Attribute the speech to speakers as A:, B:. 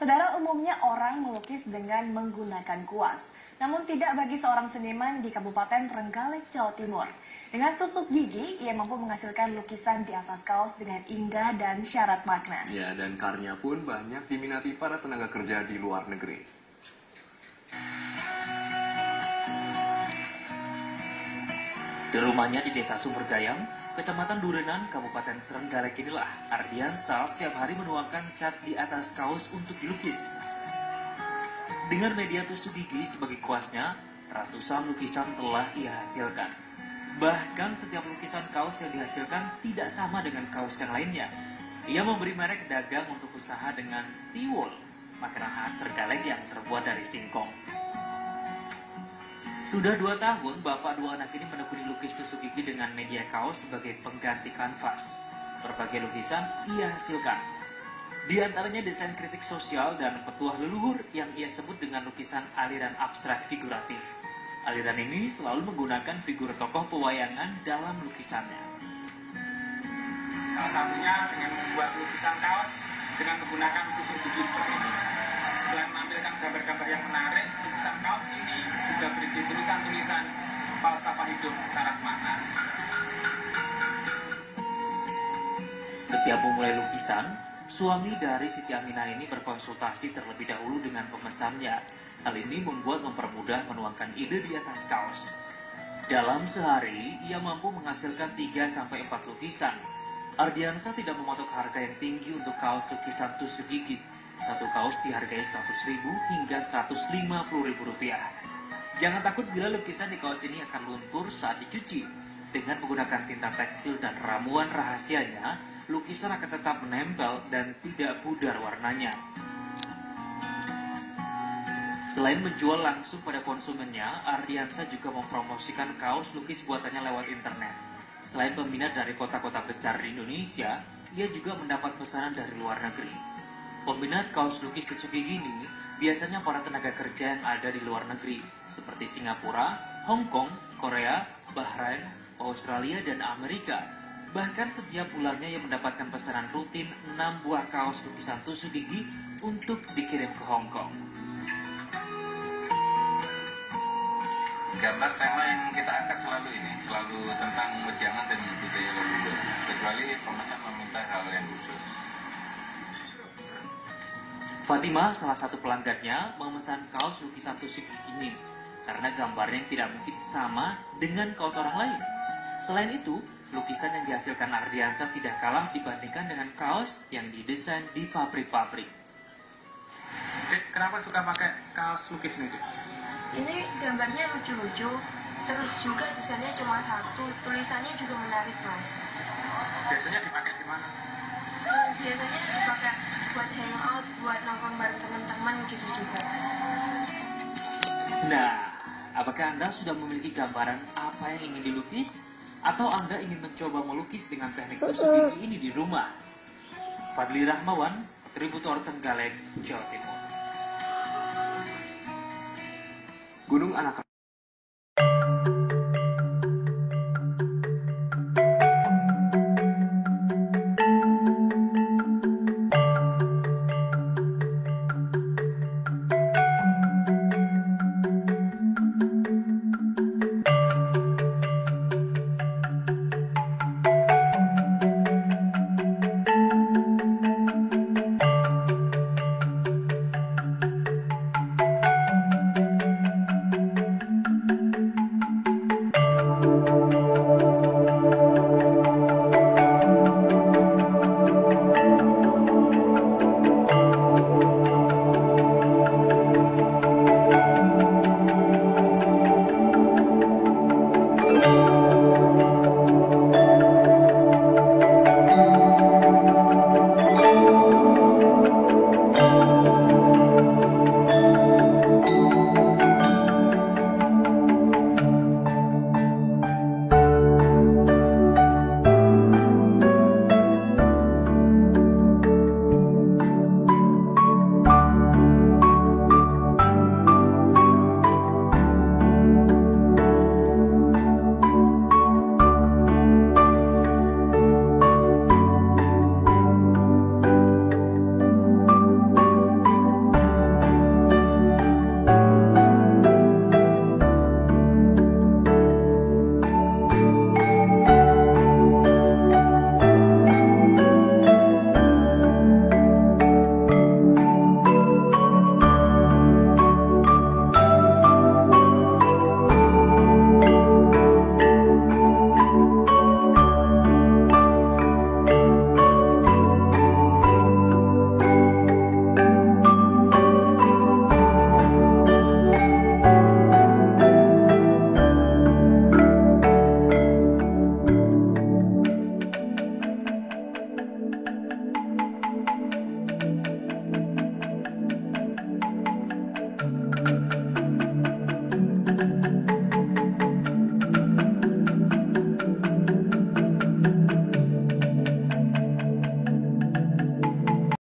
A: Saudara, umumnya orang melukis dengan menggunakan kuas. Namun tidak bagi seorang seniman di Kabupaten Trenggalek, Jawa Timur. Dengan tusuk gigi, ia mampu menghasilkan lukisan di atas kaos dengan indah dan syarat makna.
B: Ya, dan karyanya pun banyak diminati para tenaga kerja di luar negeri.
C: Di rumahnya di Desa Sumbergayam, Kecamatan Durenan, Kabupaten Trenggalek inilah Ardiansah setiap hari menuangkan cat di atas kaos untuk dilukis. Dengan media tusuk gigi sebagai kuasnya, ratusan lukisan telah ia hasilkan. Bahkan setiap lukisan kaos yang dihasilkan tidak sama dengan kaos yang lainnya. Ia memberi merek dagang untuk usaha dengan tiwul, makanan khas Trenggalek yang terbuat dari singkong. Sudah 2 tahun, bapak 2 anak ini menekuni lukis tusuk gigi dengan media kaos sebagai pengganti kanvas. Berbagai lukisan ia hasilkan. Di antaranya desain kritik sosial dan petuah leluhur yang ia sebut dengan lukisan aliran abstrak figuratif. Aliran ini selalu menggunakan figur tokoh pewayangan dalam lukisannya.
D: Salah satunya dengan membuat lukisan kaos dengan menggunakan tusuk gigi seperti ini. Selain menampilkan gambar-gambar yang menarik, lukisan kaos ini juga berisi tulisan-tulisan falsafah hidup syarat makna.
C: Setiap memulai lukisan, suami dari Siti Aminah ini berkonsultasi terlebih dahulu dengan pemesannya. Hal ini mempermudah menuangkan ide di atas kaos. Dalam sehari, ia mampu menghasilkan 3-4 lukisan. Ardiansah tidak mematok harga yang tinggi untuk kaos lukisan tusuk gigi. Satu kaos dihargai Rp100.000 hingga Rp150.000. Jangan takut bila lukisan di kaos ini akan luntur saat dicuci. Dengan menggunakan tinta tekstil dan ramuan rahasianya, lukisan akan tetap menempel dan tidak pudar warnanya. Selain menjual langsung pada konsumennya, Ardiansah juga mempromosikan kaos lukis buatannya lewat internet. Selain peminat dari kota-kota besar di Indonesia, ia juga mendapat pesanan dari luar negeri. Peminat kaos lukis tusuk gigi ini biasanya para tenaga kerja yang ada di luar negeri, seperti Singapura, Hong Kong, Korea, Bahrain, Australia, dan Amerika. Bahkan setiap bulannya ia mendapatkan pesanan rutin 6 buah kaos lukisan tusuk gigi untuk dikirim ke Hong Kong.
E: Gambar tema yang kita angkat selalu tentang wejangan dan budaya leluhur, kecuali pemesan meminta hal yang khusus.
C: Fatimah, salah satu pelanggannya, memesan kaos lukisan tusuk gigi ini karena gambarnya yang tidak mungkin sama dengan kaos orang lain. Selain itu, lukisan yang dihasilkan Ardiansah tidak kalah dibandingkan dengan kaos yang didesain di pabrik-pabrik.
D: Dek, kenapa suka pakai kaos lukis ini, Dek?
F: Ini gambarnya lucu-lucu, terus juga desainnya cuma satu, tulisannya juga menarik, Mas.
D: Biasanya dipakai di mana?
F: Biasanya dipakai buat hangout, buat nongkrong bareng teman-teman gitu juga.
C: Nah, apakah Anda sudah memiliki gambaran apa yang ingin dilukis? Atau Anda ingin mencoba melukis dengan teknik tusuk gigi ini di rumah? Fadli Rahmawan, kontributor Trenggalek, Jawa Timur.
B: Gunung Anak